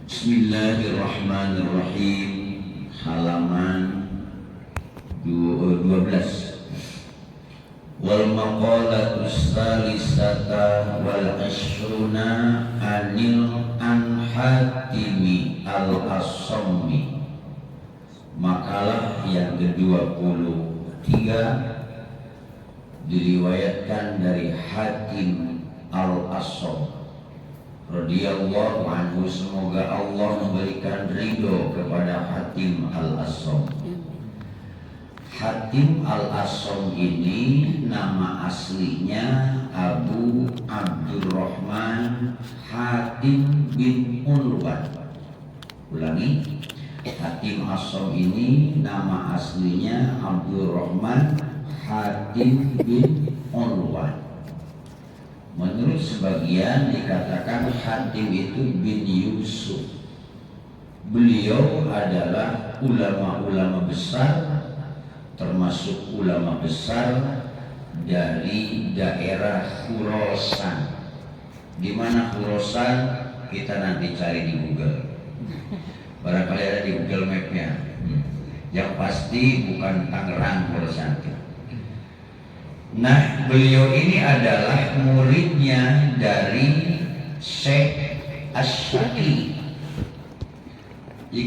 Bismillahirrahmanirrahim. Halaman 12. Wal maqalatu salisata wal ashruna anil Hatimi al-As-Sammi. Makalah yang ke-23 diriwayatkan dari Hatim al-As-Sammi radhiyallahu anhu, semoga Allah memberikan ridho kepada Hatim al-As-Sammi. Hatim al-As-Sammi ini nama aslinya Abu Abdurrahman Hatim bin Ulwan. Ulangi, Hatim al-As-Sammi ini nama aslinya Abdurrahman Hatim bin Ulwan. Menurut sebagian dikatakan Hatim itu bin Yusuf. Beliau adalah ulama-ulama besar, termasuk ulama besar dari daerah Khurasan. Di mana Khurasan kita nanti cari di Google. Barangkali ada di Google Map-nya. Yang pasti bukan Tangerang Khurasan. Nah, beliau ini adalah muridnya dari Syekh Asy-Syaqi.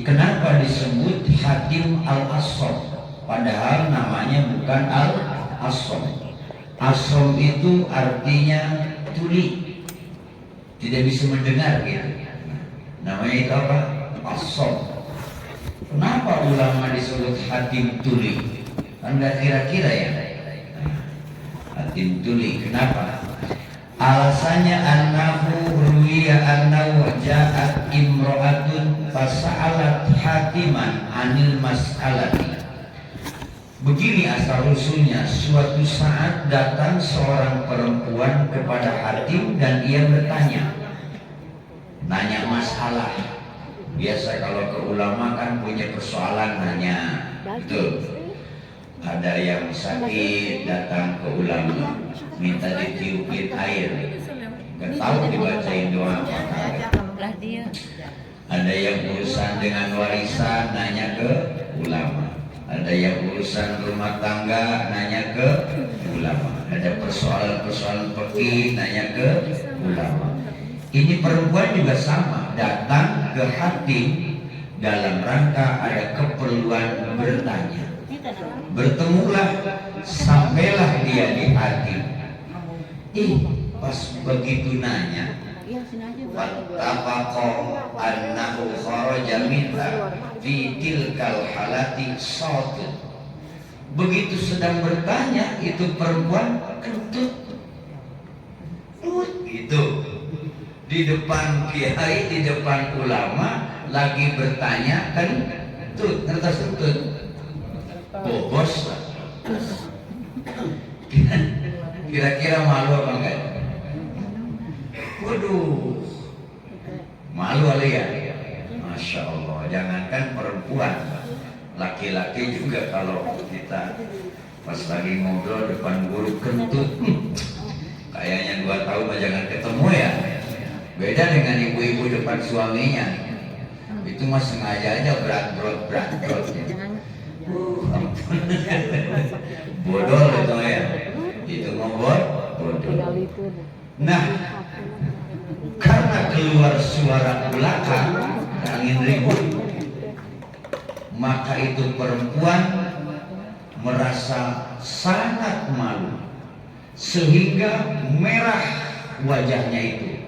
Kenapa disebut Hatim al-As-Sammi? Padahal namanya bukan al-As-Sammi. As-Sammi itu artinya tuli, tidak bisa mendengar gitu. Namanya itu apa? As-Sammi. Kenapa ulama disebut Hatim tuli? Kan nggak kira-kira ya. Hatim tuli. Kenapa? Alasannya annahu ruwiya annahu ja'at imra'atun fasa'alat Hatiman anil mas'alati. Begini asal usulnya, suatu saat datang seorang perempuan kepada Hatim dan ia bertanya, nanya masalah. Biasa kalau ke ulama kan punya persoalan nanya, betul. Ada yang sakit datang ke ulama, minta ditiupin air, nggak tahu dibacain doa apa. Ada yang urusan dengan warisan nanya ke ulama. Ada yang urusan rumah tangga nanya ke ulama. Ada persoalan-persoalan fikih nanya ke ulama. Ini perempuan juga sama, datang ke Hatim dalam rangka ada keperluan bertanya. Bertemulah, sampailah dia di Hatim. Pas begitu nanya, fattaqaqa annahu kharaja minha fi tilkal halati sautun. Begitu sedang bertanya, itu perempuan kentut. Gitu. Di depan kiai, di depan ulama lagi bertanya kentut, ngertos kentut. Bobos. Kira-kira malu apa enggak? Waduh, malu kali ya. Masya Allah, jangankan perempuan, laki-laki juga kalau kita pas lagi ngobrol depan guru kentut, kayaknya 2 tahun jangan ketemu ya. Beda dengan ibu-ibu depan suaminya, itu mah sengaja aja berat-berat ya. Bodoh itu ya, itu ngobot bodoh. Nah, karena keluar suara belakang angin ribut, maka itu perempuan merasa sangat malu sehingga merah wajahnya itu.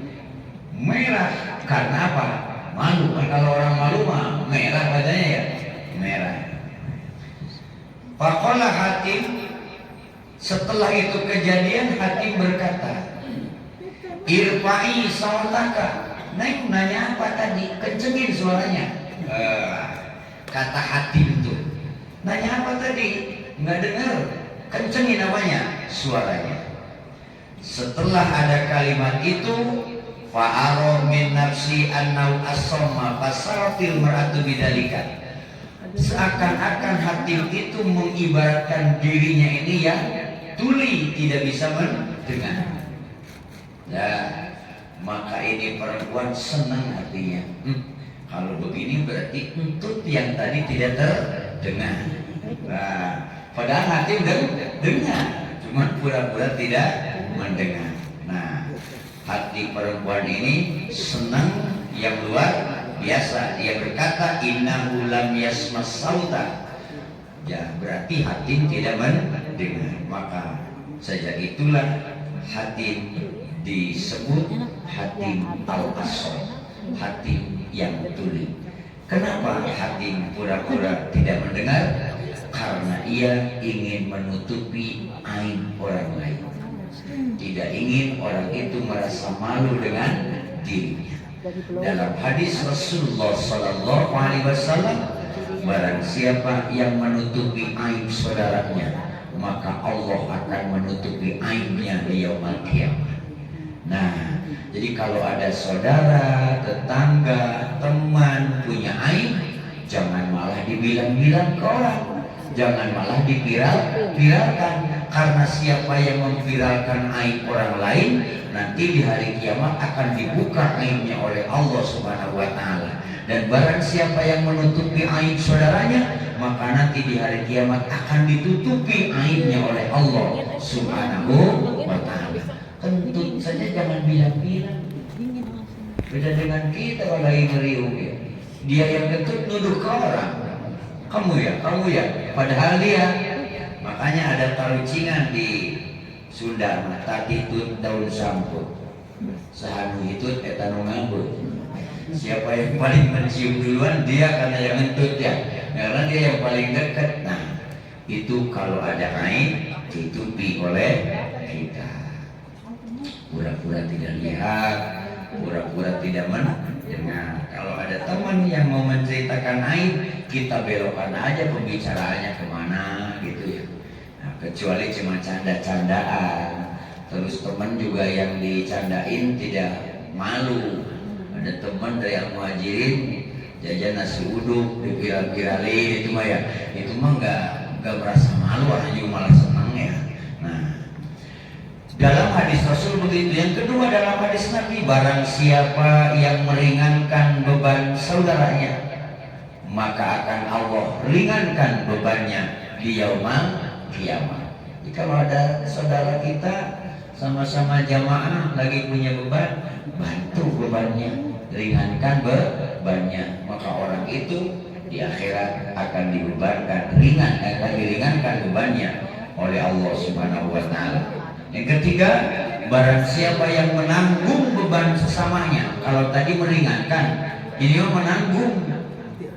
Merah karena apa? Malu. Kan kalau orang malu mah merah wajahnya ya, merah. Faqala Hatim, setelah itu kejadian Hatim berkata, irfa'i sawtaka. Neng nanya apa tadi? Kencengin suaranya. Kata Hatim itu, nanya apa tadi? Nggak dengar. Kencengin namanya, suaranya. Setelah ada kalimat itu, fa'aro min nafsi annau as-samma fasaratil mar'atu bidzalika. Seakan-akan Hatim itu mengibaratkan dirinya ini yang tuli, tidak bisa mendengar. Ya, maka ini perempuan senang hatinya. Kalau begini berarti entut yang tadi tidak terdengar. Nah, padahal hati dengar, cuma pura-pura tidak mendengar. Nah, hati perempuan ini senang yang luar biasa. Dia berkata, innahu lam yasmas sauta. Ya, berarti hati tidak mendengar. Maka sejak itulah hati disebut hati al-asr, hati yang tuli. Kenapa hati pura-pura tidak mendengar? Karena ia ingin menutupi aib orang lain. Tidak ingin orang itu merasa malu dengan dirinya. Dalam hadis Rasulullah Sallallahu Alaihi Wasallam, barang siapa yang menutupi aib saudaranya, maka Allah akan menutupi aibnya di yaumul qiyamah. Nah, jadi kalau ada saudara, tetangga, teman punya aib, jangan malah dibilang-bilang ke orang, jangan malah diviralkan. Karena siapa yang memviralkan aib orang lain, nanti di hari kiamat akan dibuka aibnya oleh Allah Subhanahu wa Ta'ala. Dan barang siapa yang menutupi aib saudaranya, maka nanti di hari kiamat akan ditutupi aibnya oleh Allah Subhanahu wa Ta'ala. Kentut saja jangan bilang-bilang. Beda dengan kita kalau lagi ngeriung ya. Dia yang kentut nuduh ke orang. Kamu ya. Padahal dia. Makanya ada tarucingan di Sunda, tadi tut daun samput. Sahanu hitut etanu ngambut. Siapa yang paling mencium duluan dia karena yang ngentut ya. Karena dia yang paling dekat. Nah, itu kalau ada aib ditutupi oleh kita. Pura-pura tidak lihat, pura-pura tidak mendengar. Kalau ada teman yang mau menceritakan aib, kita belokkan aja pembicaraannya kemana gitu ya. Nah, kecuali cuma canda-candaan. Terus teman juga yang dicandain tidak malu. Ada teman dari Al-Muhajirin jajan nasi uduk diviral-viralin, itu mah ya, itu mah nggak merasa malu, hanya malah senang ya. Nah, dalam hadis Rasul begitu. Yang kedua dalam hadis Nabi, barang siapa yang meringankan beban saudaranya, maka akan Allah ringankan bebannya di yaumul qiyamah. Jadi kalau ada saudara kita sama-sama jamaah lagi punya beban, bantu bebannya, ringankan bebannya, maka orang itu di akhirat akan dibebankan akan diringankan bebannya oleh Allah Subhanahu wa Ta'ala. Yang ketiga, barang siapa yang menanggung beban sesamanya. Kalau tadi meringankan, ini menanggung.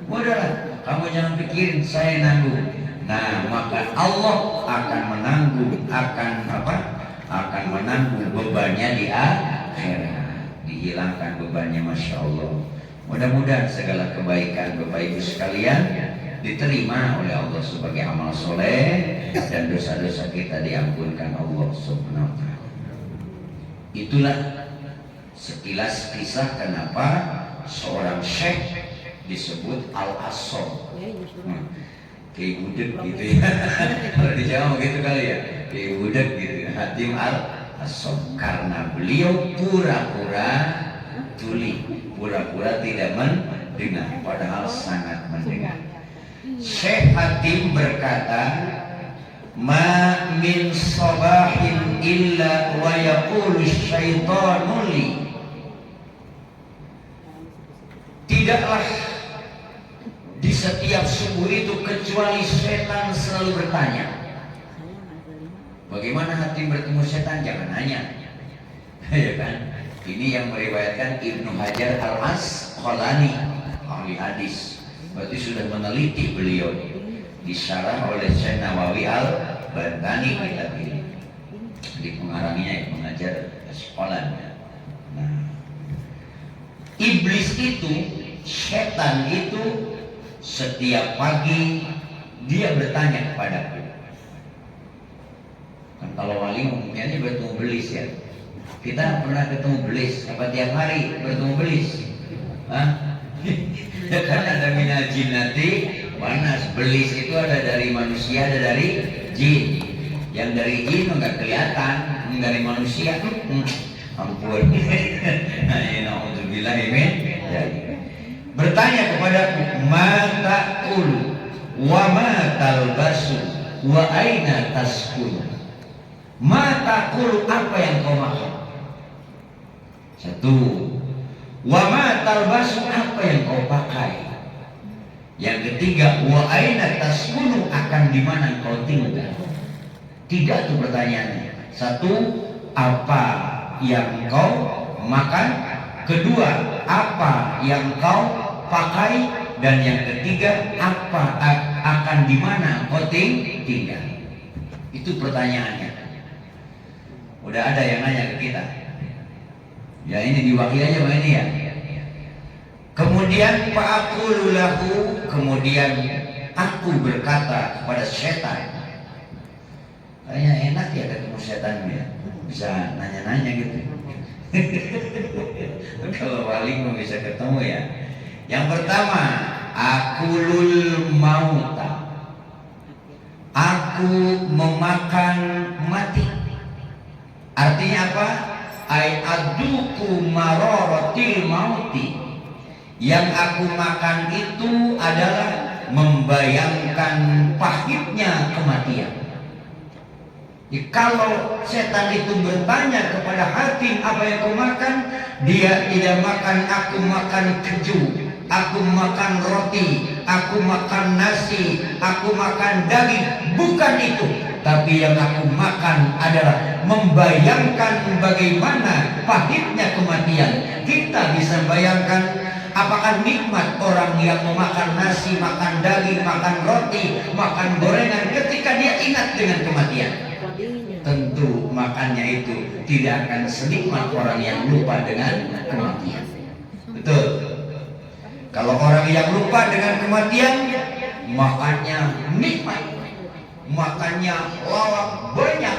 Udahlah, kamu jangan pikirin saya nanggung. Nah, maka Allah akan menanggung, akan menanggung bebannya di akhirat. Dihilangkan bebannya, Masya Allah. Mudah-mudahan segala kebaikan Bapak Ibu sekalian diterima oleh Allah sebagai amal soleh dan dosa-dosa kita diampunkan Allah Subhanahu wa Ta'ala. Itulah sekilas kisah kenapa seorang syekh disebut Al-Asom. Kayak budek gitu ya. Kalau di Jawa begitu kali ya, kayak budek gitu. Hatim Al-Asom, karena beliau pura-pura tuli, pura-pura tidak mendengar, padahal sangat mendengar. Syekh Hatim berkata, ma min sabahin illa wa yaqulu syaitanu li. Tidaklah di setiap subuh itu kecuali setan selalu bertanya. Bagaimana Hatim bertemu setan? Jangan nanya. Ya kan? Ini yang meriwayatkan Ibnu Hajar Al-Asqalani, ahli hadis. Berarti sudah meneliti beliau, disyarah oleh Syekh Nawawi Al-Bantani kitab ini. Di pengarangnya yang mengajar sekolah. Nah, iblis itu, setan itu setiap pagi dia bertanya kepadaku. Kan kalau wali umumnya bertemu belis ya. Kita pernah ketemu belis, apa tiap hari bertemu belis? Hah? Kan ada minal jinnati wanas. Belis itu ada dari manusia, ada dari jin. Yang dari jin enggak kelihatan, yang dari manusia ampun. Nah, na'udzubillah min. bertanya kepadaku, ma ta'kulu wa ma talbasu wa aina taskun. Ma ta'kulu, apa yang kau makan? Satu. Wa ma talbasu, apa yang kau pakai? Yang ketiga, wa aina taskunu, akan di mana kau tinggal? Tiga itu pertanyaannya. Satu, apa yang kau makan? Kedua, apa yang kau pakai? Dan yang ketiga, apa akan di mana kau tinggal? Itu pertanyaannya. Udah ada yang nanya ke kita. Ya ini diwakili aja Bang ini ya. Kemudian fa'aqulu lahu, kemudian aku berkata kepada setan. Kayaknya enak ya ketemu setan ya. Bisa nanya-nanya gitu. Kalau wali mau bisa ketemu ya. Yang pertama, akulul mauta. Aku memakan mati. Artinya apa? Ai aduku mararatil mauti. Yang aku makan itu adalah membayangkan pahitnya kematian. Jadi, kalau setan itu bertanya kepada hakim apa yang kau makan, dia tidak makan aku makan keju, aku makan roti, aku makan nasi, aku makan daging. Bukan itu. Tapi yang aku makan adalah membayangkan bagaimana pahitnya kematian. Kita bisa bayangkan apakah nikmat orang yang memakan nasi, makan daging, makan roti, makan gorengan ketika dia ingat dengan kematian? Tentu makannya itu tidak akan senikmat orang yang lupa dengan kematian. Betul. Kalau orang yang lupa dengan kematian, makannya nikmat, makannya lawak banyak,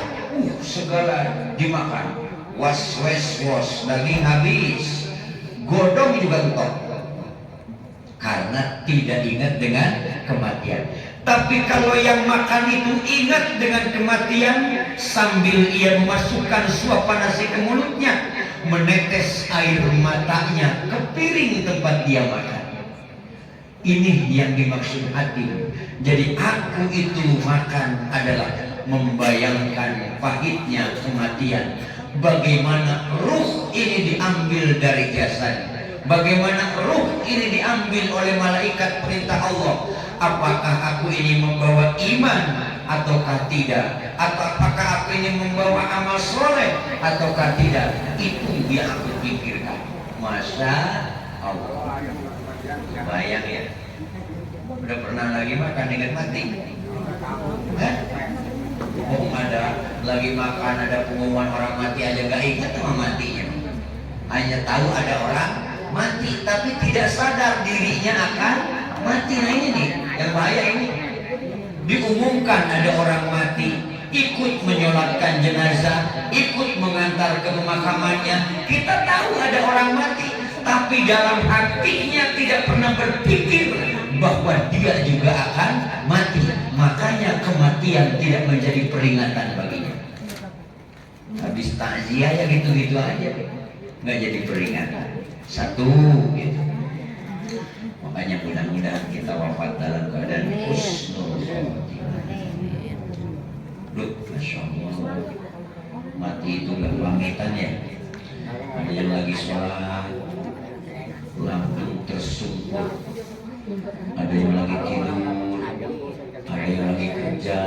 segala dimakan. Was daging habis, godong juga entok. Karena tidak ingat dengan kematian. Tapi kalau yang makan itu ingat dengan kematian, sambil ia memasukkan suapan nasi ke mulutnya, menetes air matanya ke piring tempat dia makan. Ini yang dimaksud hati. Jadi aku itu makan adalah membayangkan pahitnya kematian. Bagaimana ruh ini diambil dari jasad. Bagaimana ruh ini diambil oleh malaikat perintah Allah. Apakah aku ini membawa iman ataukah tidak? Atau apakah aku ini membawa amal soleh ataukah tidak? Itu yang aku pikirkan. Masya Allah. Bayang ya. Udah pernah lagi makan ingat mati? Oh ada lagi makan, ada pengumuman orang mati aja gak ingat sama matinya. Hanya tahu ada orang mati, tapi tidak sadar dirinya akan mati. Nah ini nih yang bahaya ini. Diumumkan ada orang mati, ikut menyolatkan jenazah, ikut mengantar ke pemakamannya. Kita tahu ada orang mati, tapi dalam hatinya tidak pernah berpikir bahwa dia juga akan mati. Makanya kematian tidak menjadi peringatan baginya. Habis takziah ya gitu-gitu aja, nggak jadi peringatan. Satu gitu. Makanya mudah-mudahan kita wafat dalam keadaan husnul khotimah. Loh, Masya Allah, mati itu nggak pamitan ya. Ada yang lagi sholat, lampu tersumbat, ada yang lagi tidur, ada yang lagi kerja,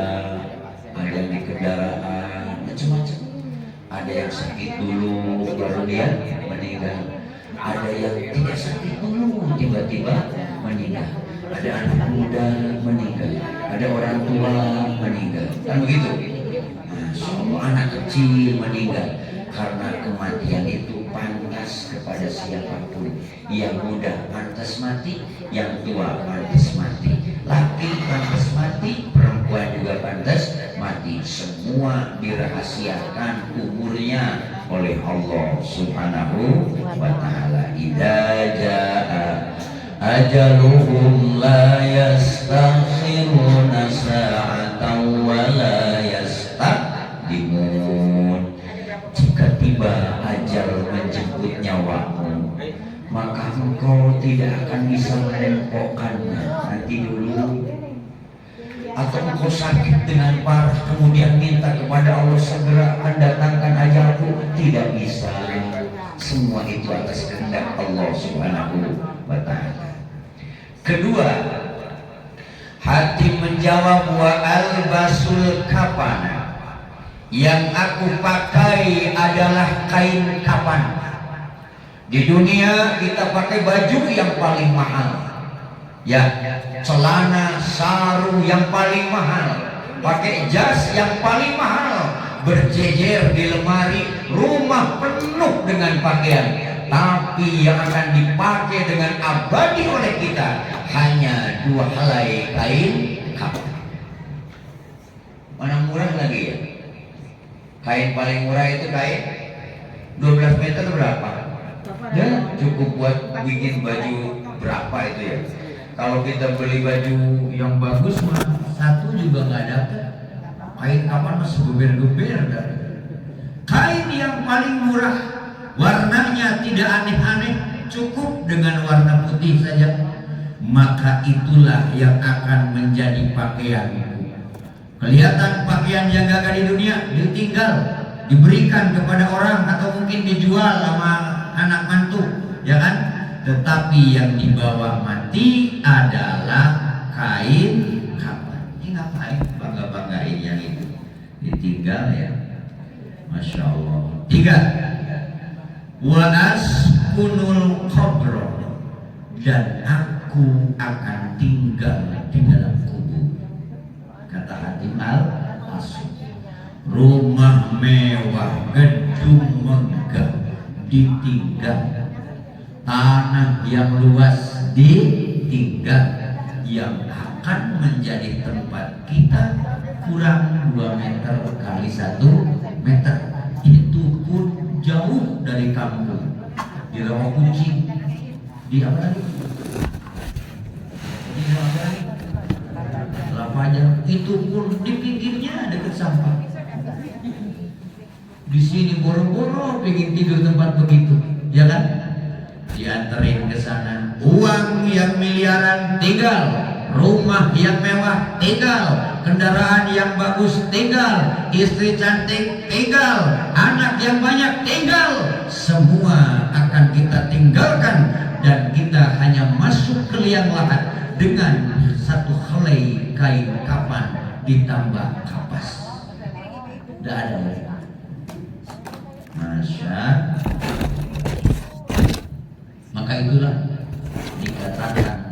ada yang di kendaraan, macam-macam. Ada yang sakit dulu baru dia meninggal. Ada yang tidak sakit dulu tiba-tiba meninggal. Ada anak muda meninggal, ada orang tua meninggal, kan begitu? Masya Allah, anak kecil meninggal. Karena kematian itu pantas kepada siapapun. Yang muda pantas mati, yang tua pantas mati, laki pantas mati, perempuan juga pantas mati. Semua dirahasiakan umurnya oleh Allah Subhanahu wa ta'ala. Idza jaa ajaluhum la yastakhiruna sa'atan wa la yastaqdimun. Jika tiba ajal menjemput nyawamu, maka engkau tidak akan bisa melempokkannya nanti dulu, atau engkau sakit dengan parah kemudian minta kepada Allah segera akan datangkan ajalku, tidak bisa. Semua itu atas kehendak Allah Subhanahu wa ta'ala. Kedua, hati menjawab, wa albasul kafana, yang aku pakai adalah kain kafan. Di dunia kita pakai baju yang paling mahal, ya, celana sarung yang paling mahal, pakai jas yang paling mahal, berjejer di lemari, rumah penuh dengan pakaian. Tapi yang akan dipakai dengan abadi oleh kita hanya 2 helai kain kafan. Mana murah lagi ya? Kain paling murah itu kain 12 meter berapa? Ya, cukup buat bikin baju berapa itu ya. Kalau kita beli baju yang bagus mah satu juga nggak dapat. Kain kafan masih geber-geber. Kain yang paling murah, warnanya tidak aneh-aneh, cukup dengan warna putih saja, maka itulah yang akan menjadi pakaian. Kelihatan pakaian yang gagah di dunia ditinggal, diberikan kepada orang atau mungkin dijual sama anak mantu, ya kan? Tetapi yang dibawa mati adalah kain kafan. Ini ngapain bangga-banggain yang itu? Ditinggal ya, Masya Allah. 3, wa askunul qabro, dan aku akan tinggal di dalam kubur. Kata Hatim al-Asy, rumah mewah, gedung megah ditinggal, tanah yang luas ditinggal, yang akan menjadi tempat kita kurang 2 meter kali 1 meter. Itu pun jauh dari kampung, di Rawa Kucing, di apa lagi? Di apa lagi? Lapangan. Itu pun di pinggirnya dekat sampah. Di sini boro-boro pengen tidur tempat begitu, ya kan? Dianterin ke sana, uang yang miliaran tinggal, rumah yang mewah tinggal, kendaraan yang bagus tinggal, istri cantik tinggal, anak yang banyak tinggal. Semua akan kita tinggalkan dan kita hanya masuk ke liang lahat dengan 1 helai kain kafan ditambah kapas. Tidak ada lagi. Masya. Maka itulah dikatakan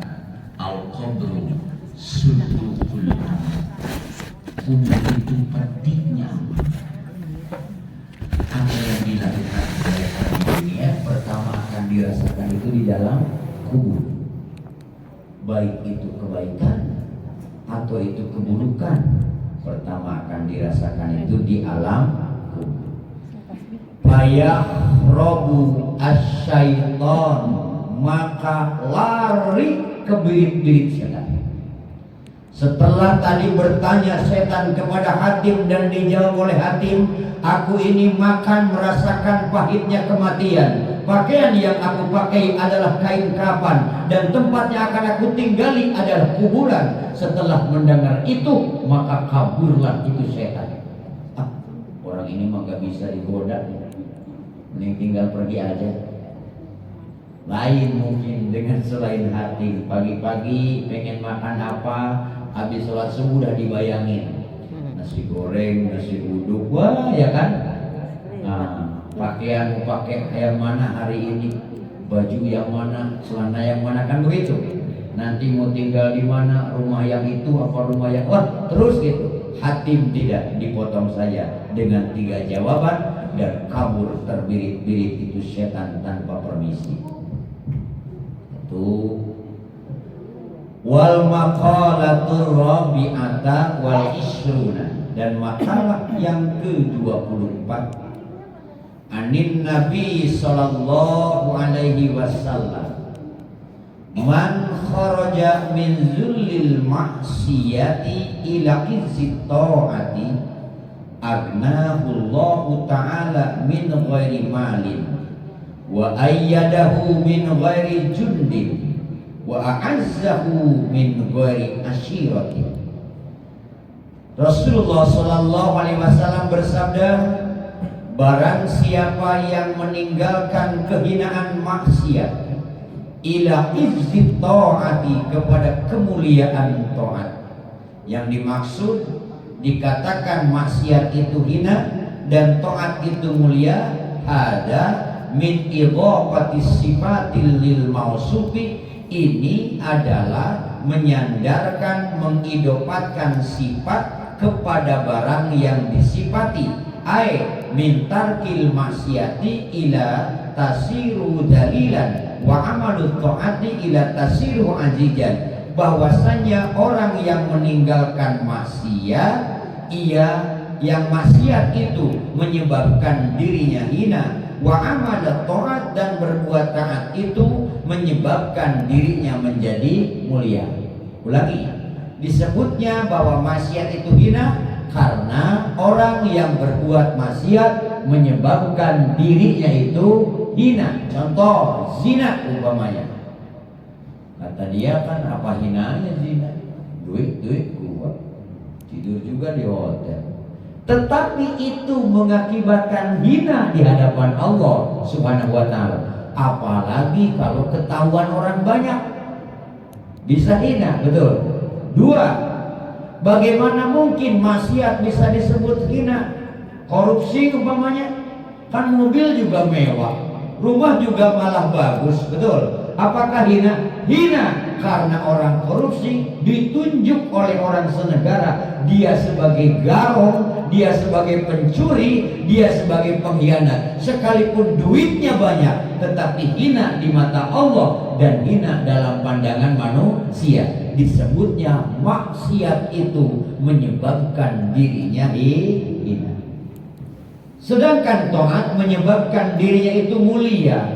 al-qabru sudukul amal. Kubur itu pentingnya. Apa yang dilakukan oleh dunia pertama akan dirasakan itu di dalam kubur. Baik itu kebaikan atau itu keburukan, pertama akan dirasakan itu di alam kubur. Robu asyaiton, maka lari ke birit-birit setan. Setelah tadi bertanya setan kepada Hatim dan dijawab oleh Hatim, aku ini makan merasakan pahitnya kematian. Pakaian yang aku pakai adalah kain kafan dan tempatnya akan aku tinggali adalah kuburan. Setelah mendengar itu, maka kaburlah itu setan. Orang ini mah gak bisa digoda, mending tinggal pergi aja. Lain mungkin dengan selain hati, pagi-pagi pengen makan apa, habis sholat subuh udah dibayangin nasi goreng, nasi uduk, wah ya kan. Pakaian mau pakai yang mana hari ini, baju yang mana, celana yang mana, kan begitu. Nanti mau tinggal di mana, rumah yang itu apa rumah yang, wah terus gitu. Hatim tidak, dipotong saja dengan 3 jawaban dan kabur terbirit-birit itu setan tanpa permisi. Itu wal maqalatur rabi'ata wal isruna, dan makalah yang ke-24 anin Nabi sallallahu alaihi wasallam, man kharaja min zullil ma'siyati ila izzit ta'ati agnahu Allah ta'ala min ghairi malin wa ayyadahu min ghairi jundin wa a'azzahu min ghairi ashirati. Rasulullah sallallahu alaihi wasallam bersabda, barang siapa yang meninggalkan kehinaan maksiat ila izzi ta'ati, kepada kemuliaan taat. Yang dimaksud dikatakan maksiat itu hina dan taat itu mulia, ada min idhafati sifatil lil mausufi, ini adalah menyandarkan, mengidopatkan sifat kepada barang yang disifati. Ai min tarkil maksiati ila tasiru dalilan wa amalut taati ila tasiru azijan. Bahwasanya orang yang meninggalkan maksiat, yang maksiat itu menyebabkan dirinya hina, wa amalat taat, dan berbuat taat itu menyebabkan dirinya menjadi mulia. Ulangi, disebutnya bahwa maksiat itu hina karena orang yang berbuat maksiat menyebabkan dirinya itu hina. Contoh zina umpamanya, kata dia kan apa hinanya zina, duit gua, tidur juga di hotel. Tetapi itu mengakibatkan hina di hadapan Allah Subhanahu wa ta'ala. Apalagi kalau ketahuan orang banyak, bisa hina, betul. Dua, bagaimana mungkin maksiat bisa disebut hina? Korupsi umpamanya, kan mobil juga mewah, rumah juga malah bagus, betul. Apakah hina? Hina karena orang korupsi ditunjuk oleh orang senegara, dia sebagai garong, dia sebagai pencuri, dia sebagai pengkhianat. Sekalipun duitnya banyak, tetapi hina di mata Allah dan hina dalam pandangan manusia. Disebutnya maksiat itu menyebabkan dirinya hina. Sedangkan taat menyebabkan dirinya itu mulia.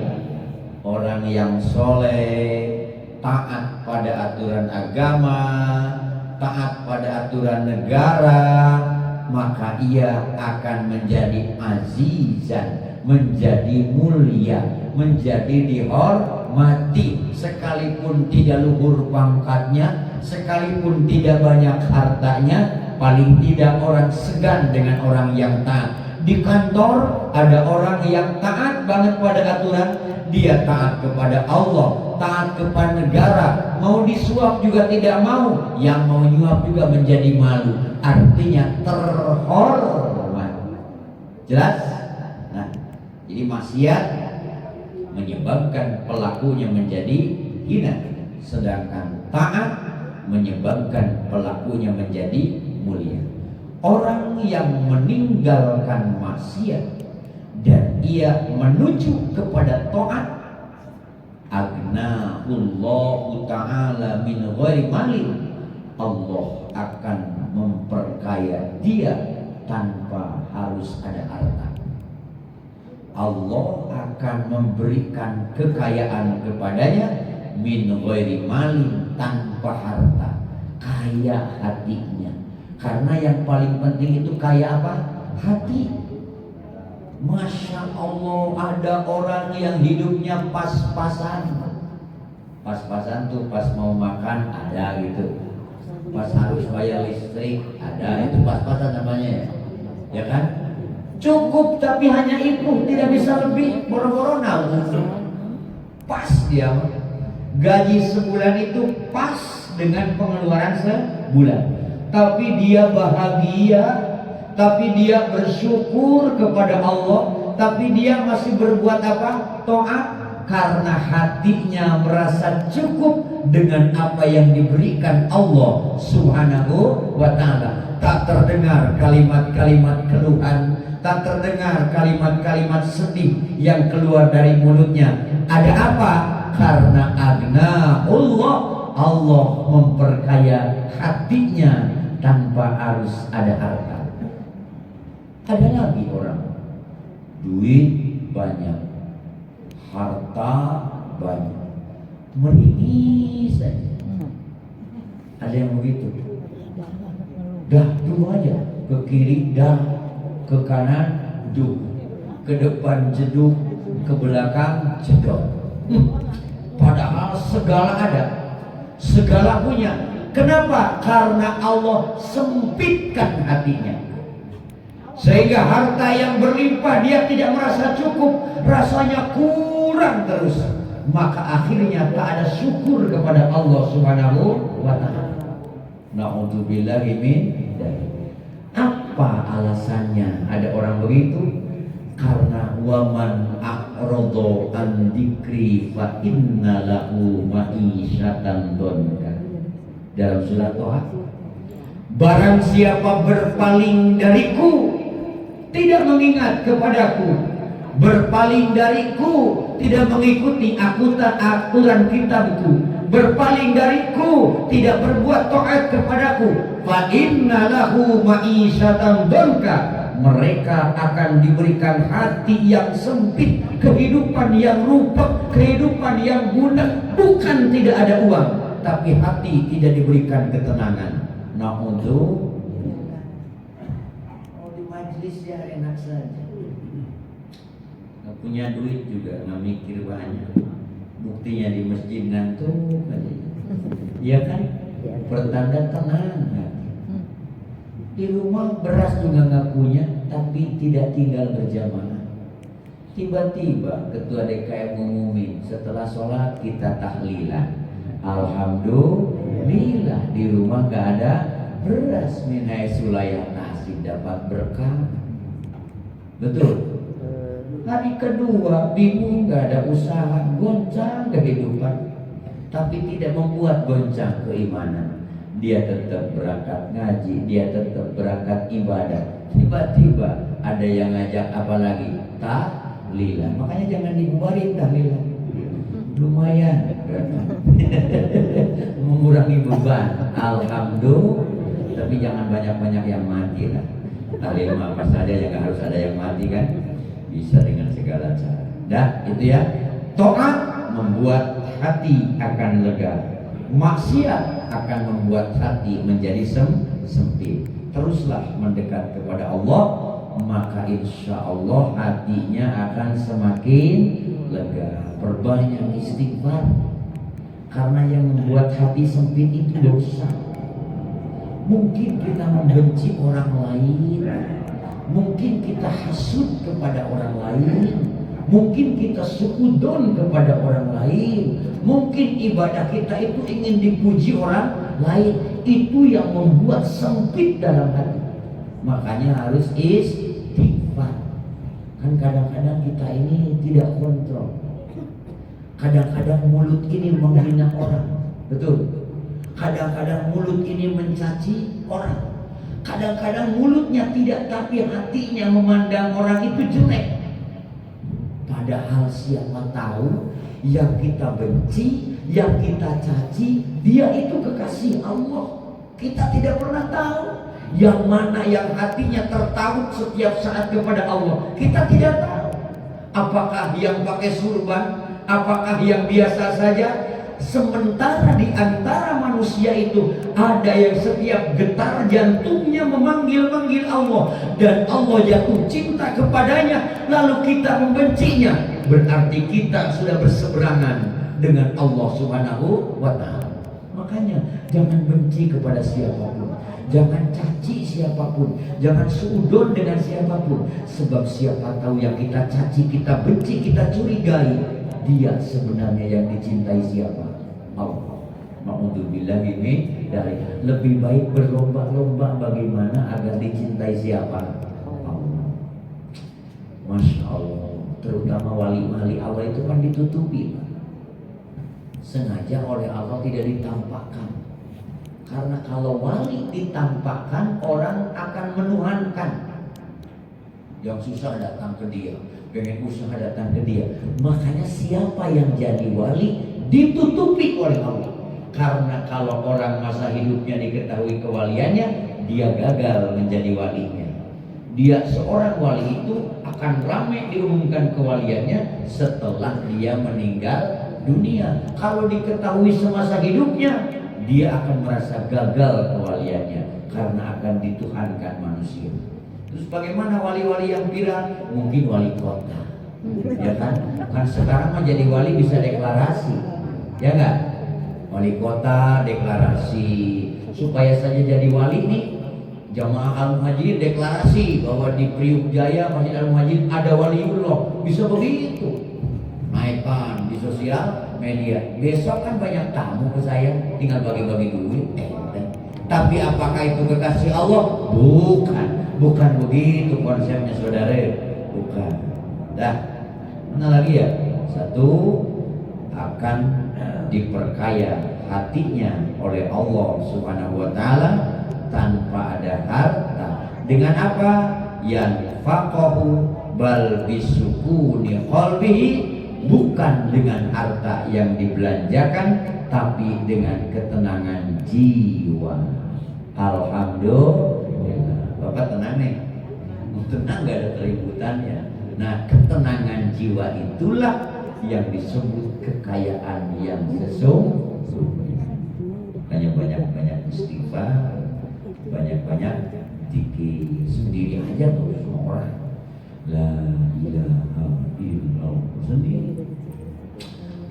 Orang yang soleh, taat pada aturan agama, taat pada aturan negara, maka ia akan menjadi azizan, menjadi mulia, menjadi dihormati. Sekalipun tidak luhur pangkatnya, sekalipun tidak banyak hartanya, paling tidak orang segan dengan orang yang taat. Di kantor ada orang yang taat banget pada aturan, dia taat kepada Allah, taat kepada negara, mau disuap juga tidak mau, yang mau nyuap juga menjadi malu. Artinya terhormat. Jelas? Nah, jadi maksiat menyebabkan pelakunya menjadi hina, sedangkan taat menyebabkan pelakunya menjadi mulia. Orang yang meninggalkan maksiat dan ia menuju kepada taat, aghnahullahu ta'ala min ghairi malin, Allah akan memperkaya dia tanpa harus ada harta. Allah akan memberikan kekayaan kepadanya min ghairi malin, tanpa harta, kaya hatinya. Karena yang paling penting itu kaya apa? Hati. Masya Allah, ada orang yang hidupnya pas-pasan. Pas-pasan tuh pas mau makan ada gitu, pas harus bayar listrik ada, itu pas-pasan namanya ya. Ya kan? Cukup tapi hanya itu, tidak bisa lebih, boro-boro nabung. Pas dia, gaji sebulan itu pas dengan pengeluaran sebulan. Tapi dia bahagia, tapi dia bersyukur kepada Allah, tapi dia masih berbuat apa? Taat, karena hatinya merasa cukup dengan apa yang diberikan Allah Subhanahu wa ta'ala. Tak terdengar kalimat-kalimat keluhan, tak terdengar kalimat-kalimat sedih yang keluar dari mulutnya. Ada apa? Karena Allah memperkaya hatinya tanpa harus ada harta. Ada lagi orang duit banyak, harta banyak, meringis saja. Ada yang begitu. Dah dulu aja, ke kiri dah, ke kanan duh, ke depan jeduk, ke belakang jedot. Padahal segala ada, segala punya. Kenapa? Karena Allah sempitkan hatinya, sehingga harta yang berlimpah dia tidak merasa cukup, rasanya kurang terus. Maka akhirnya tak ada syukur kepada Allah Subhanahu wa ta'ala. Na'udzubillahi min dzalik. Apa alasannya ada orang begitu? Karena waman a'rada an dzikri fa inna lahu ma'isyatan dhanka. Dalam surat Toha, barang siapa berpaling dariku, tidak mengingat kepadaku, berpaling dariku, tidak mengikuti aturan kitabku, berpaling dariku, tidak berbuat taat kepadaku, fa inna lahu ma'isyatan dhanka, mereka akan diberikan hati yang sempit, kehidupan yang rupak, kehidupan yang budak. Bukan tidak ada uang, tapi hati tidak diberikan ketenangan. Na'udzubillah. Oh, di majlis ya enak saja, nggak punya duit juga, nggak mikir banyak. Buktinya di masjid ngantuk aja. Iya kan? Pertanda tenang hati. Di rumah beras juga nggak punya, tapi tidak tinggal berjamaah. Tiba-tiba ketua DKM ngumumin setelah sholat kita tahlilan. Alhamdulillah di rumah nggak ada beras, minai sulayah nasi dapat berkah. Betul. Hari kedua bingung, nggak ada usaha, goncang kehidupan, tapi tidak membuat goncang keimanan. Dia tetap berangkat ngaji, dia tetap berangkat ibadah. Tiba-tiba ada yang ngajak apa lagi? Tahlilan. Makanya jangan dibubarin tahlilan. Lumayan mengurangi beban. Alhamdulillah. Tapi jangan banyak-banyak yang mati lah. Tahlil apa saja yang harus ada yang mati kan? Bisa dengan segala cara. Dah, itu ya. Taat membuat hati akan lega. Maksiat akan membuat hati menjadi sempit. Teruslah mendekat kepada Allah, maka insya Allah hatinya akan semakin lega. Perbanyak istighfar, karena yang membuat hati sempit itu dosa. Mungkin kita membenci orang lain, mungkin kita hasud kepada orang lain, mungkin kita suudon kepada orang lain, mungkin ibadah kita itu ingin dipuji orang lain. Itu yang membuat sempit dalam hati. Makanya harus istighfar. Kan kadang-kadang kita ini tidak kontrol. Kadang-kadang mulut ini menghina orang, betul. Kadang-kadang mulut ini mencaci orang. Kadang-kadang mulutnya tidak, tapi hatinya memandang orang itu jelek. Padahal siapa tahu yang kita benci, yang kita caci, dia itu kekasih Allah. Kita tidak pernah tahu yang mana yang hatinya tertaut setiap saat kepada Allah. Kita tidak tahu. Apakah yang pakai surban, apakah yang biasa saja. Sementara di antara manusia itu ada yang setiap getar jantungnya memanggil-manggil Allah, dan Allah jatuh cinta kepadanya, lalu kita membencinya. Berarti kita sudah berseberangan dengan Allah Subhanahu wa ta'ala. Makanya jangan benci kepada siapapun, jangan caci siapapun, jangan suudon dengan siapapun. Sebab siapa tahu yang kita caci, kita benci, kita curigai, dia sebenarnya yang dicintai siapa? Allah. Ma'udzubillahi min dzalik. Lebih baik berlomba-lomba bagaimana agar dicintai siapa? Allah. Masya Allah. Terutama wali-wali Allah itu kan ditutupi, sengaja oleh Allah tidak ditampakkan. Karena kalau wali ditampakkan, orang akan menuhankan. Yang susah datang ke dia, pengen usaha datang ke dia. Makanya siapa yang jadi wali ditutupi oleh Allah. Karena kalau orang masa hidupnya diketahui kewaliannya, dia gagal menjadi walinya. Dia seorang wali itu akan ramai diumumkan kewaliannya setelah dia meninggal dunia. Kalau diketahui semasa hidupnya, dia akan merasa gagal kewaliannya karena akan dituhankan manusia. Terus bagaimana wali-wali yang viral? Mungkin wali kota, Ya kan? Kan sekarang mah jadi wali bisa deklarasi. Ya enggak? Wali kota deklarasi. Supaya saja jadi wali nih, Jamaah Al-Muhajirin deklarasi bahwa di Priuk Jaya Masjid Al-Muhajirin ada waliullah. Bisa begitu. Naikkan di sosial media. Besok kan banyak tamu ke saya, tinggal bagi-bagi duit. Tapi apakah itu kekasih Allah? Bukan begitu konsepnya saudara. Bukan. Dah, mana lagi ya? Satu, akan diperkaya hatinya oleh Allah Subhanahu wa taala tanpa ada harta. Dengan apa? Yanfaqahu bal bisukuni qalbihi, bukan dengan harta yang dibelanjakan tapi dengan ketenangan jiwa. Alhamdulillah. Bapak tenang nih. Tenang, gak ada keributannya. Nah, ketenangan jiwa itulah yang disebut kekayaan yang sesungguhnya. Makanya banyak-banyak istighfar, banyak-banyak zikir sendiri aja tuh semua orang. La ilaha illallah sendiri.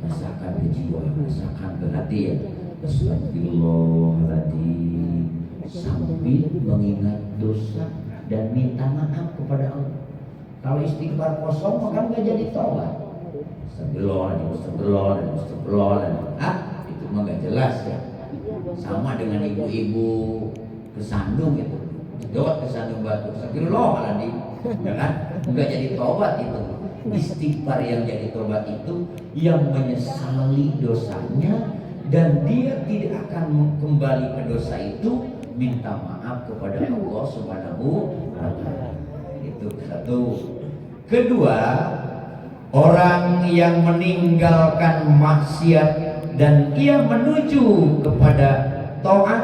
Rasakan ke jiwa, rasakan ke hati ya. Astagfirullahaladzim, sambil mengingat dosa dan minta maaf kepada Allah. Kalau istighfar kosong maka nggak jadi tobat. Astagfirullahaladzim. Itu mah nggak jelas ya. Sama dengan ibu-ibu kesandung itu, dot kesandung batu. Astagfirullahaladzim, ya kan? Nggak jadi tobat itu. Istighfar yang jadi tobat itu yang menyesali dosanya dan dia tidak akan kembali ke dosa itu, minta maaf kepada Allah Subhanahu wa taala. Itu satu. Kedua, orang yang meninggalkan maksiat dan ia menuju kepada taat,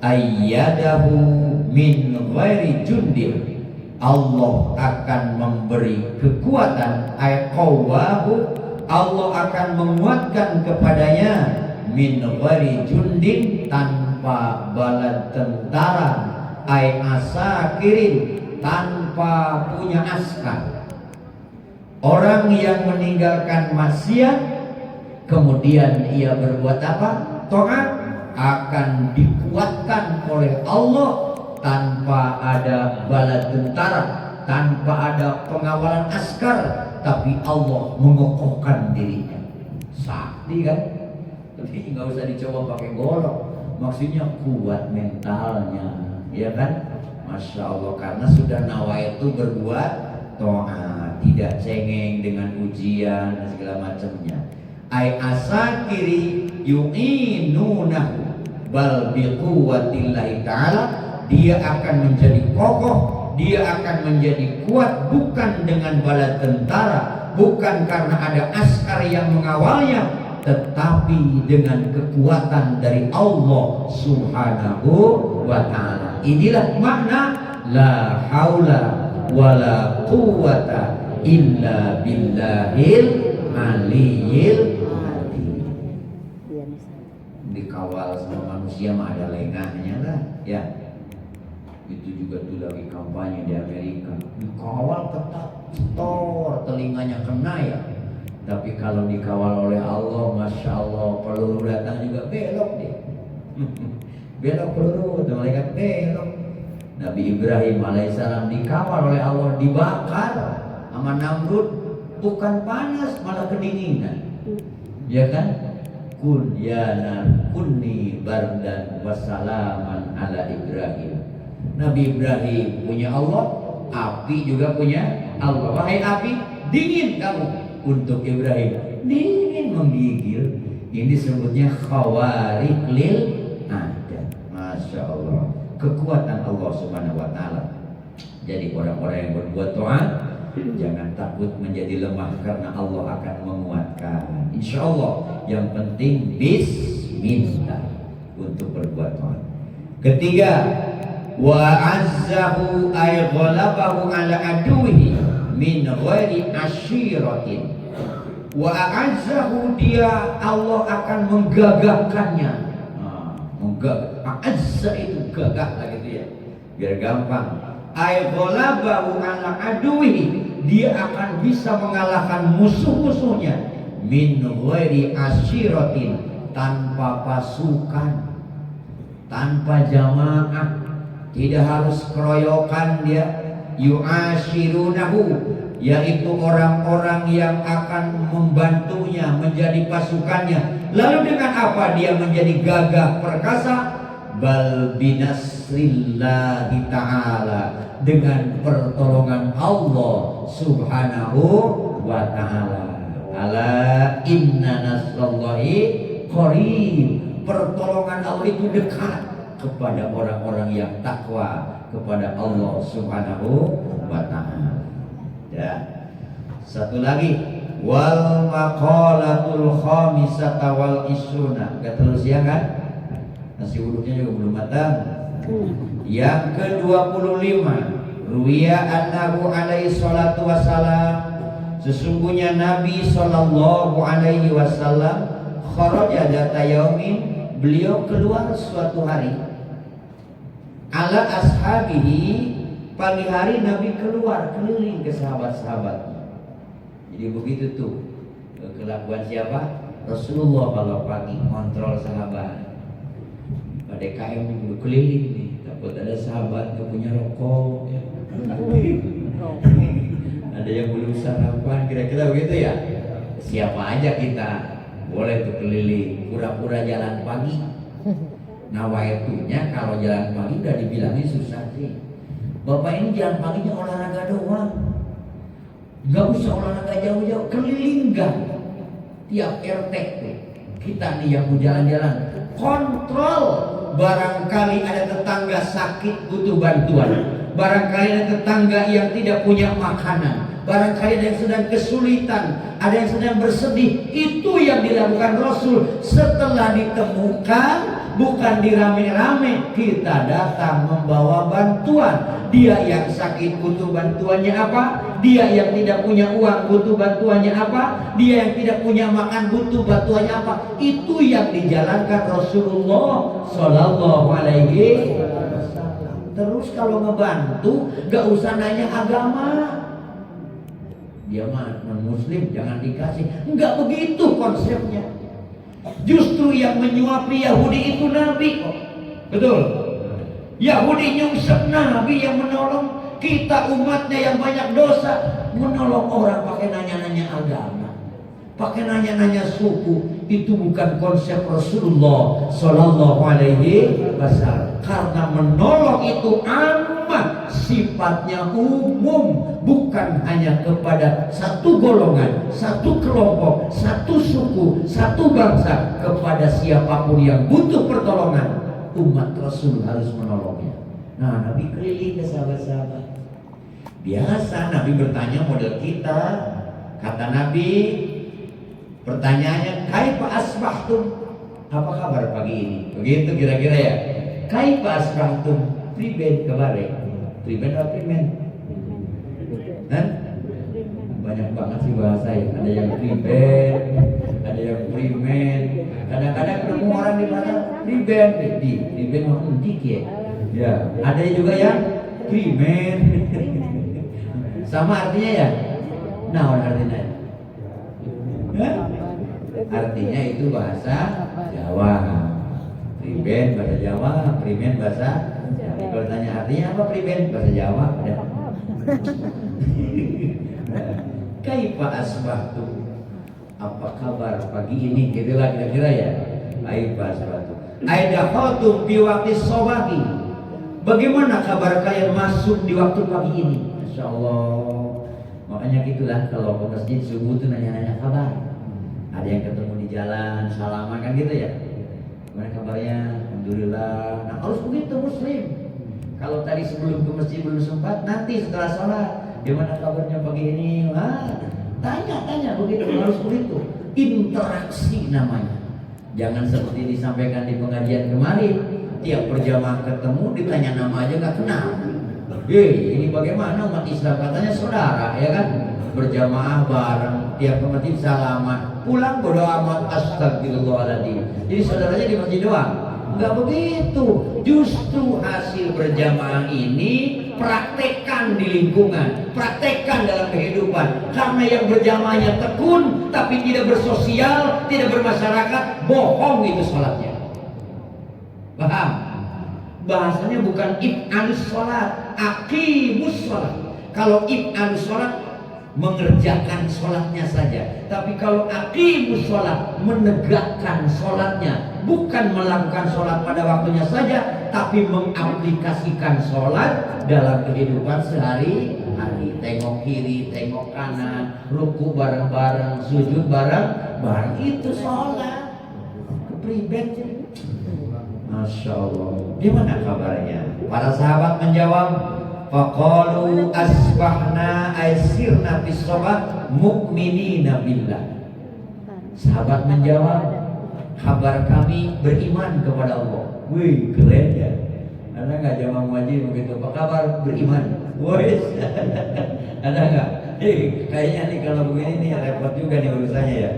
ayyadahu min ghairi jundin, Allah akan memberi kekuatan, ayqawahu, Allah akan menguatkan kepadanya, min ghairi jundin, tanpa bala tentara, ay asakirin, tanpa punya askar. Orang yang meninggalkan maksiat kemudian ia berbuat apa? Taat, akan dikuatkan oleh Allah tanpa ada bala tentara, tanpa ada pengawalan askar, tapi Allah mengokohkan dirinya. Sakti kan? Tapi nggak usah dicoba pakai golok. Maksudnya kuat mentalnya, ya kan? Masya Allah, karena sudah nawaitu berbuat taat, tidak cengeng dengan ujian dan segala macamnya. Ai asakiri yu'inunahu bal biquwwatillahi ta'ala, dia akan menjadi kokoh, dia akan menjadi kuat bukan dengan bala tentara, bukan karena ada askar yang mengawalnya, tetapi dengan kekuatan dari Allah Subhanahu wa ta'ala. Inilah makna la haula wala quwwata illa billahil aliyil azim. Dikawal sama manusia mah ada lengahnya lah ya. Itu juga tuh lagi kampanye di Amerika, dikawal ketat, setor, telinganya kena ya. Tapi kalau dikawal oleh Allah, Masya Allah, peluru datang juga belok deh. Belok peluru, malaikat belok. Nabi Ibrahim alaihissalam dikawal oleh Allah, dibakar sama Namrud, bukan panas malah kedinginan, ya kan? Kun ya nar kunni bardan wassalaman ala Ibrahim. Nabi Ibrahim punya Allah, api juga punya Allah. Wahai api, dingin kamu. Untuk Ibrahim, dingin menggigil. Ini sebutnya khawariq lil ada. Masya Allah, kekuatan Allah Subhanahu wa ta'ala. Jadi orang-orang yang berbuat taat, jangan takut menjadi lemah karena Allah akan menguatkan. Insya Allah, yang penting bismillah untuk berbuat taat. Ketiga, wa azzahu ay ghalabahu ala aduhi min ghairi asyiratin. Wa azzahu, dia Allah akan menggagahkannya. Azza itu gagah lah gitu ya, biar gampang. Ay ghalabahu ala aduhi, dia akan bisa mengalahkan musuh-musuhnya min ghairi asyiratin, tanpa pasukan, tanpa jamaah, tidak harus keroyokan dia. Yu'ashirunahu, yaitu orang-orang yang akan membantunya menjadi pasukannya. Lalu dengan apa dia menjadi gagah perkasa? Bal binasrillahi ta'ala, dengan pertolongan Allah subhanahu wa ta'ala. Ala inna nasrallahi qarib, pertolongan Allah itu dekat kepada orang-orang yang takwa kepada Allah subhanahu wa ta'ala. Ya. Satu lagi, wal maqalatul khamisata wal isruna. Enggak terus ya kan? Nasi uduknya juga belum matang. Yang ke-25, ruwiya annahu alaihi salatu wassalam, sesungguhnya Nabi sallallahu alaihi wasallam kharaja data yaumin, beliau keluar suatu hari. Ala ashabihi, pagi hari Nabi keluar keliling ke sahabat-sahabat. Jadi begitu tuh kelakuan siapa? Rasulullah kalau pagi kontrol sahabat. Pada KM dulu keliling nih, takut ada sahabat gak punya rokok ya. Ada yang belum sarapan, kira-kira begitu ya. Siapa aja kita boleh tuh keliling, pura-pura jalan pagi. Nawaitunya kalau jalan pagi udah dibilangin susah sih. Bapak ini jalan paginya olahraga doang, gak usah olahraga jauh-jauh, keliling gang. Tiap RT kita nih yang mau jalan-jalan, kontrol. Barangkali ada tetangga sakit butuh bantuan, barangkali ada tetangga yang tidak punya makanan, barangkali ada yang sedang kesulitan, ada yang sedang bersedih. Itu yang dilakukan Rasul. Setelah ditemukan, bukan dirame-rame, kita datang membawa bantuan. Dia yang sakit butuh bantuannya apa? Dia yang tidak punya uang butuh bantuannya apa? Dia yang tidak punya makan butuh bantuannya apa? Itu yang dijalankan Rasulullah Sallallahu Alaihi Wasallam. Terus kalau ngebantu, gak usah nanya agama. Dia mah non-muslim, jangan dikasih. Enggak begitu konsepnya. Justru yang menyuapi Yahudi itu Nabi kok. Betul. Yahudi nyungsep Nabi yang menolong. Kita umatnya yang banyak dosa, menolong orang pakai nanya-nanya agama, pakai nanya-nanya suku. Itu bukan konsep Rasulullah Sallallahu Alaihi Wasallam. Karena menolong itu amat sifatnya umum, bukan hanya kepada satu golongan, satu kelompok, satu suku, satu bangsa. Kepada siapapun yang butuh pertolongan, umat Rasul harus menolongnya. Nah, Nabi keliling ke sahabat-sahabat. Biasa Nabi bertanya model kita. Kata Nabi, pertanyaannya, kaifa asbahtum? Apa kabar pagi ini? Begitu kira-kira ya. Kaifa asbahtum? Priben kebare. Priben apa priben? Hah? Banyak banget sih bahasa ya. Ada yang priben, ada yang primen. Kadang-kadang ketemu orang di mana priben, priben orang untik ya. Ya, ada juga yang primen. Sama artinya ya? Nah, artinya. Hah? Artinya itu bahasa Jawa. Priben bahasa Jawa, primen bahasa. Kalau tanya artinya apa priben bahasa Jawa? Ya. Kaifa asbahtu? Apa kabar pagi ini? Gitulah kira-kira ya. Kaifa asbahtu? Aidakhaltum bi waqti shabahi. Bagaimana kabar kalian masuk di waktu pagi ini? Masya Allah. Makanya gitulah kalau ke masjid subuh tuh nanya-nanya kabar. Ada yang ketemu di jalan, salaman kan gitu ya. Gimana kabarnya? Alhamdulillah. Nah, harus begitu muslim. Kalau tadi sebelum ke masjid belum sempat, nanti setelah sholat, gimana kabarnya pagi ini? Tanya begitu, harus begitu. Interaksi namanya. Jangan seperti disampaikan di pengajian kemarin. Tiap berjamaah ketemu ditanya nama aja nggak kenal. Ini bagaimana umat Islam, katanya saudara ya kan? Berjamaah bareng, tiap ke masjid salaman, pulang bodo amat, astagfirullahaladzim. Jadi saudaranya di masjid doang? Nggak begitu. Justru hasil berjamaah ini praktekkan di lingkungan, praktekkan dalam kehidupan. Karena yang berjamaahnya tekun tapi tidak bersosial, tidak bermasyarakat, bohong itu sholatnya. Paham? Bahasanya bukan if'alus sholat, aqimus sholat. Kalau if'alus sholat, mengerjakan sholatnya saja. Tapi kalau aqimus sholat, menegakkan sholatnya. Bukan melakukan sholat pada waktunya saja, tapi mengaplikasikan sholat dalam kehidupan sehari-hari. Tengok kiri, tengok kanan, ruku bareng-bareng, sujud bareng-bareng. Itu sholat. Kepribet. Masya Allah. Gimana kabarnya? Para sahabat menjawab, faqalu asbahna aisirna bis sholat mu'minina billah. Sahabat menjawab, kabar kami beriman kepada Allah. Wih, keren ya. Ada nggak jamaah wajib begitu? Apa kabar beriman? Wih, ada nggak? Kayaknya nih kalau begini nih repot juga nih urusannya ya.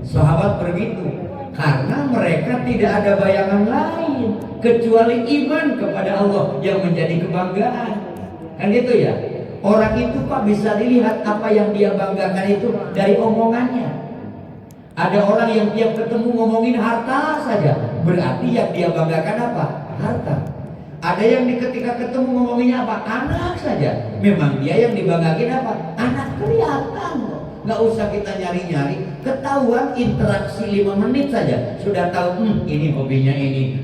Sahabat begitu karena mereka tidak ada bayangan lain kecuali iman kepada Allah yang menjadi kebanggaan. Kan gitu ya. Orang itu Pak bisa dilihat apa yang dia banggakan itu dari omongannya. Ada orang yang tiap ketemu ngomongin harta saja, berarti yang dia banggakan apa? Harta. Ada yang ketika ketemu ngomonginnya apa? Anak saja. Memang dia yang dibanggakan apa? Anak. Kelihatan. Nggak usah kita nyari-nyari, ketahuan interaksi 5 menit saja sudah tahu ini hobinya ini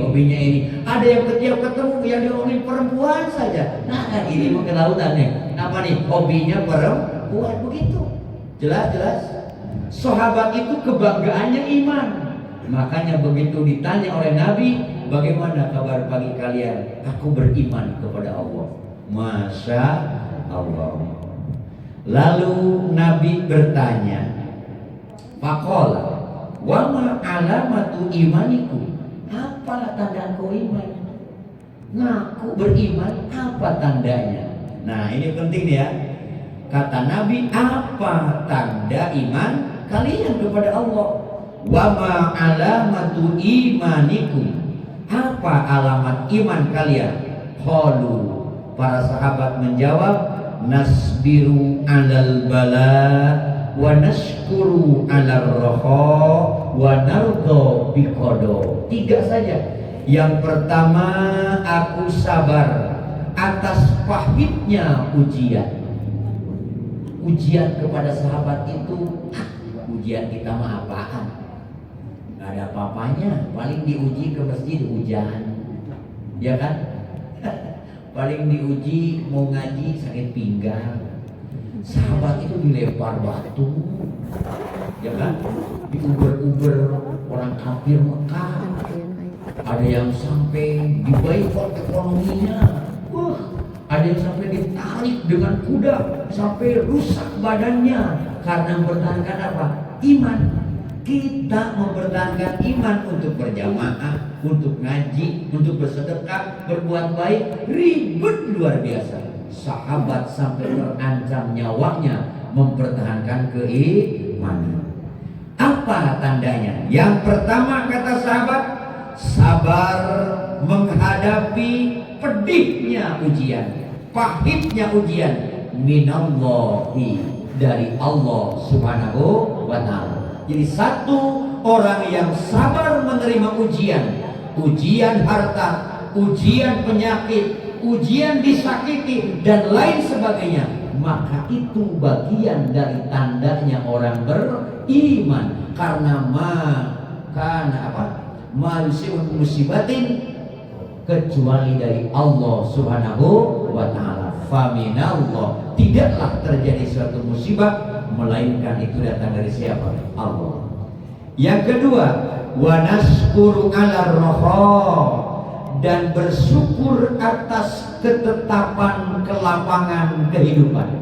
hobinya ini. Ada yang setiap ketemu yang diomongin perempuan saja. Nah ini kelautannya apa nih? Hobinya perempuan. Begitu. Jelas. Sahabat itu kebanggaannya iman. Makanya begitu ditanya oleh Nabi, bagaimana kabar pagi kalian? Aku beriman kepada Allah. Masya Allah. Lalu Nabi bertanya, faqala wa ma alamatu imaniku? Apalah tanda kau iman? Ngaku beriman, apa tandanya? Nah ini penting ya. Kata Nabi, apa tanda iman kalian kepada Allah? Wa ma alamatu imanikum? Apa alamat iman kalian? Qalu, para sahabat menjawab, nasbiru alal bala wa nashkuru alal raha wa nardo biqada. 3 saja. Yang pertama, aku sabar atas pahitnya ujian. Ujian kepada sahabat itu, ujian kita mah apaan? Gak ada apa-apanya. Paling diuji ke masjid hujan, ya kan? Paling diuji mau ngaji sakit pinggang. Sahabat itu dilempar batu, ya kan? Diuber-uber orang kafir Mekah. Ada yang sampai diboikot ekonominya. Ada yang sampai ditarik dengan kuda sampai rusak badannya karena mempertahankan apa? Iman. Kita mempertahankan iman untuk berjamaah, untuk ngaji, untuk bersedekah, berbuat baik, ribet luar biasa. Sahabat sampai terancam nyawanya mempertahankan keimanan. Apa tandanya? Yang pertama kata sahabat, sabar menghadapi pedihnya ujian, pahitnya ujian, minallahi, dari Allah Subhanahu wa ta'ala. Jadi satu orang yang sabar menerima ujian harta, ujian penyakit, ujian disakiti dan lain sebagainya, maka itu bagian dari tandanya orang beriman. Karena musibatin, kecuali dari Allah Subhanahu wa ta'ala. Faminallah, tidaklah terjadi suatu musibah melainkan itu datang dari siapa? Allah. Yang kedua, wa nashkuru 'ala raha, dan bersyukur atas ketetapan kelapangan kehidupan.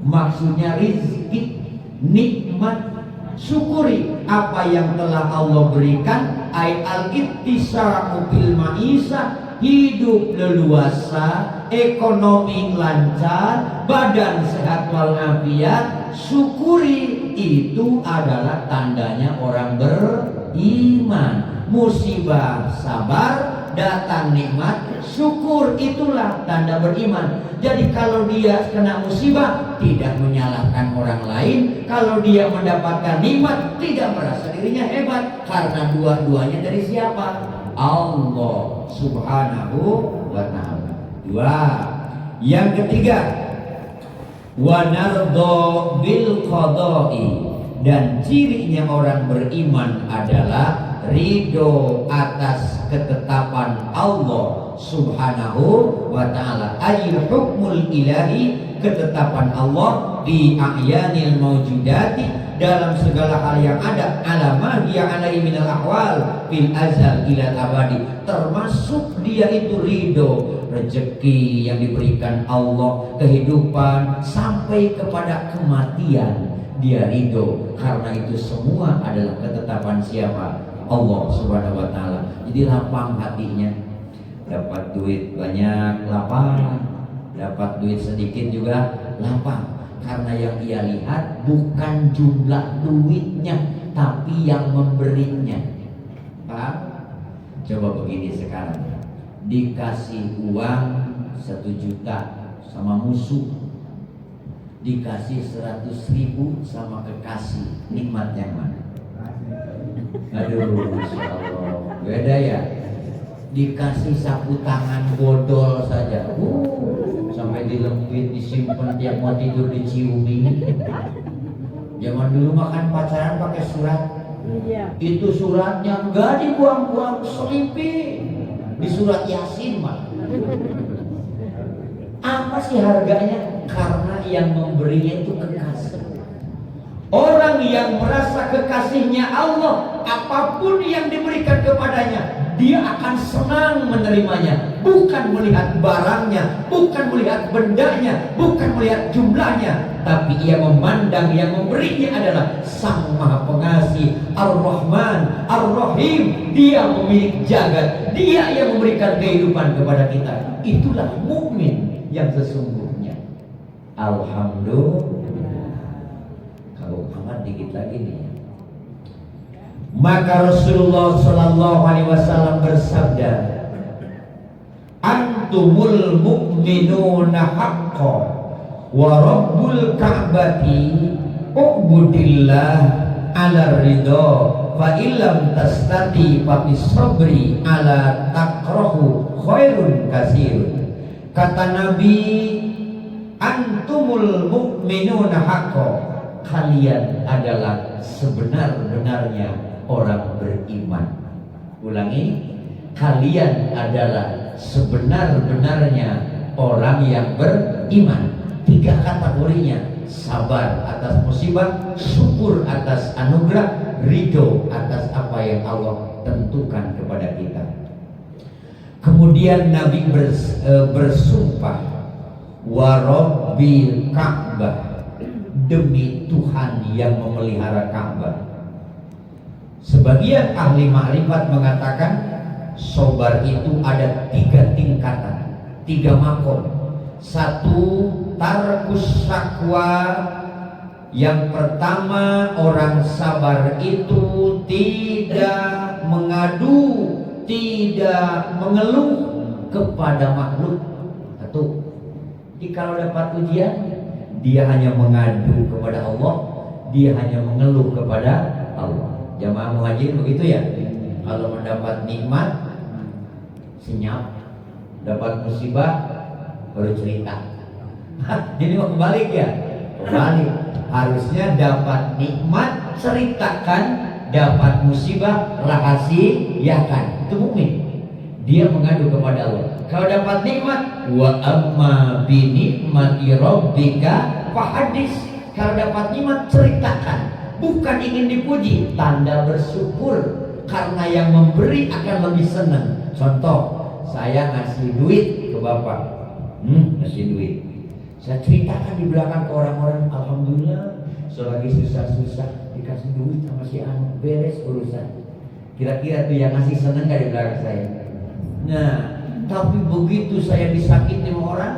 Maksudnya rizki, nikmat. Syukuri apa yang telah Allah berikan. Al-ittisa'u bil ma'isah, hidup leluasa, ekonomi lancar, badan sehat walafiat. Syukuri, itu adalah tandanya orang beriman. Musibah sabar, datang nikmat, syukur, itulah tanda beriman. Jadi kalau dia kena musibah, tidak menyalahkan orang lain. Kalau dia mendapatkan nikmat, tidak merasa dirinya hebat, karena dua-duanya dari siapa? Allah Subhanahu wa ta'ala. Dua. Yang ketiga, wa nardha bil qada'i, dan cirinya orang beriman adalah ridho atas ketetapan Allah Subhanahu wa ta'ala. Ayyul hukmul ilahi, ketetapan Allah di a'yanil mawjudati, dalam segala hal yang ada, alamah yang alaihi minal ahwal fil azal ilal abadi, termasuk dia itu ridho rezeki yang diberikan Allah, kehidupan sampai kepada kematian dia ridho, karena itu semua adalah ketetapan siapa? Allah Subhanahu wa ta'ala. Jadi lapang hatinya. Dapat duit banyak lapang, dapat duit sedikit juga lapang, karena yang ia lihat bukan jumlah duitnya, tapi yang memberinya. Paham? Coba begini sekarang, dikasih uang 1 juta sama musuh, dikasih 100.000 sama kekasih, nikmat yang mana? Aduh, Masya Allah, beda ya. Dikasih sapu tangan bodol saja, sampai dilempit, disimpan, tiap mau tidur diciumi. Zaman dulu makan pacaran pakai surat, itu suratnya enggak dibuang-buang, selipin di surat Yasin mah. Apa sih harganya? Karena yang memberinya itu kekasih. Orang yang merasa kekasihnya Allah, apapun yang diberikan kepadanya, dia akan senang menerimanya. Bukan melihat barangnya, bukan melihat bendanya, bukan melihat jumlahnya, tapi ia memandang yang memberinya adalah Sang Maha Pengasih, Ar-Rahman, Ar-Rahim. Dia pemilik jagat, dia yang memberikan kehidupan kepada kita. Itulah mukmin yang sesungguhnya. Alhamdulillah. Kalau amat dikit lagi nih. Maka Rasulullah Sallallahu Alaihi Wasallam bersabda, antumul mu'minuna haqqan wa rabbul ka'bati ubudillah ala ridha fa illam tastati fa bisabri ala takrahu khairun kasir. Kata Nabi, antumul mu'minuna haqqan, kalian adalah sebenar-benarnya orang beriman. Ulangi, kalian adalah sebenar-benarnya orang yang beriman. 3 kategorinya: sabar atas musibah, syukur atas anugerah, ridho atas apa yang Allah tentukan kepada kita. Kemudian Nabi bersumpah, wa rabbil Ka'bah, demi Tuhan yang memelihara Ka'bah. Sebagian ahli makrifat mengatakan sabar itu ada 3 tingkatan, 3 makom. 1, tarkus syakwa. Yang pertama, orang sabar itu tidak mengadu, tidak mengeluh kepada makhluk. 1. Jadi kalau dapat ujian, dia hanya mengadu kepada Allah, dia hanya mengeluh kepada Allah. Jamaah muhajir begitu ya. Kalau mendapat nikmat senyap, dapat musibah baru cerita. Jadi mau kebalik ya? Kebalik. Harusnya dapat nikmat ceritakan, dapat musibah rahasiakan. Itu mukmin. Dia mengadu kepada Allah. Kalau dapat nikmat, wa amma bi nikmati rabbika fahadis. Kalau dapat nikmat ceritakan. Bukan ingin dipuji, tanda bersyukur, karena yang memberi akan lebih senang. Contoh, saya ngasih duit ke bapak, ngasih duit, saya ceritakan di belakang ke orang-orang, alhamdulillah, selagi susah-susah dikasih duit sama si Anu, beres urusan. Kira-kira tuh yang ngasih senang gak di belakang saya? Nah, tapi begitu saya disakiti sama orang,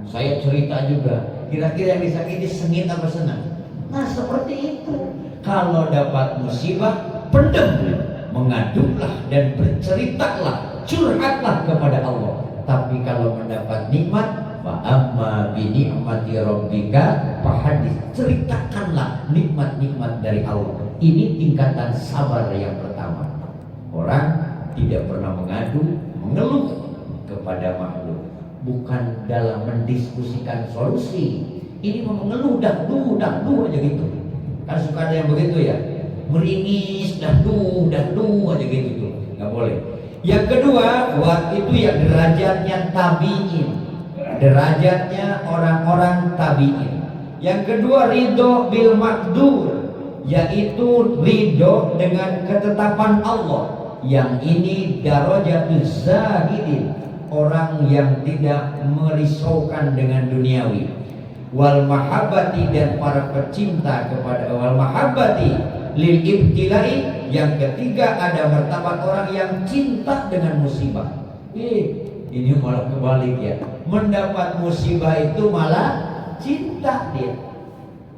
saya cerita juga. Kira-kira yang disakiti sengit apa senang? Nah, seperti itu. Kalau dapat musibah, pendem, mengadulah dan berceritalah, curhatlah kepada Allah. Tapi kalau mendapat nikmat, fa amma bi ni'mati rabbika fahadits, ceritakanlah nikmat-nikmat dari Allah. Ini tingkatan sabar yang pertama. Orang tidak pernah mengadu, mengeluh kepada makhluk, bukan dalam mendiskusikan solusi. Ini mengeluh dahdu aja gitu. Kan suka ada yang begitu ya, meringis dahdu aja gitu tuh, nggak boleh. Yang kedua, waktu itu ya derajatnya tabi'in, derajatnya orang-orang tabi'in. Yang kedua, ridho bil makdur, yaitu ridho dengan ketetapan Allah. Yang ini darajatuz zahidin, orang yang tidak merisaukan dengan duniawi. Wal mahabbati, dan para pecinta kepada wal mahabbati lil ibtilai. Yang ketiga, ada martabat orang yang cinta dengan musibah. Ini malah kebalik ya, mendapat musibah itu malah cinta dia.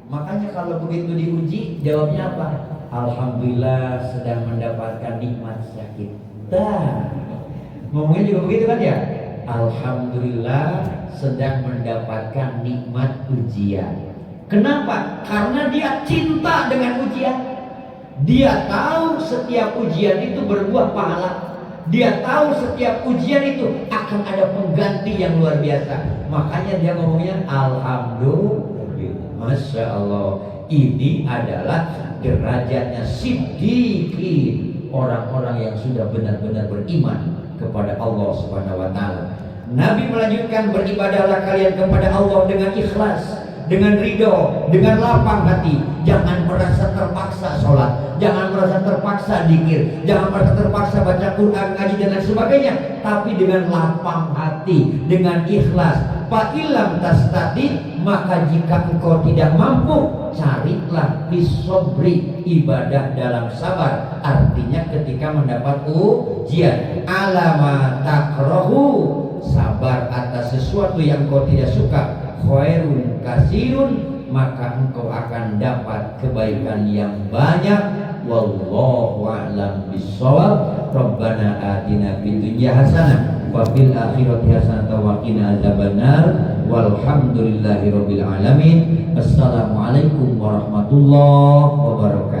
Makanya kalau begitu diuji, jawabnya apa? Alhamdulillah sedang mendapatkan nikmat sakit. Ngomongnya juga begitu kan ya? Alhamdulillah sedang mendapatkan nikmat ujian. Kenapa? Karena dia cinta dengan ujian. Dia tahu setiap ujian itu berbuah pahala. Dia tahu setiap ujian itu akan ada pengganti yang luar biasa. Makanya dia ngomongnya alhamdulillah. Masya Allah. Ini adalah derajatnya siddiqin, orang-orang yang sudah benar-benar beriman kepada Allah Subhanahu wa taala. Nabi melanjutkan, beribadahlah kalian kepada Allah dengan ikhlas, dengan ridho, dengan lapang hati. Jangan merasa terpaksa sholat, jangan merasa terpaksa zikir, jangan merasa terpaksa baca Quran, ngaji dan lain sebagainya, tapi dengan lapang hati, dengan ikhlas. Fa illam tastati, maka jika engkau tidak mampu, carilah bisobri, ibadah dalam sabar. Artinya ketika mendapat ujian, alama takrahu, sabar atas sesuatu yang kau tidak suka, khairun kasirun, maka engkau akan dapat kebaikan yang banyak. Wallahu a'lam bissawab. Rabbana atina fid dunya hasanah wa fil akhirati hasanah wa qina adzabannar. Walhamdulillahirabbil alamin. Assalamualaikum warahmatullahi wabarakatuh.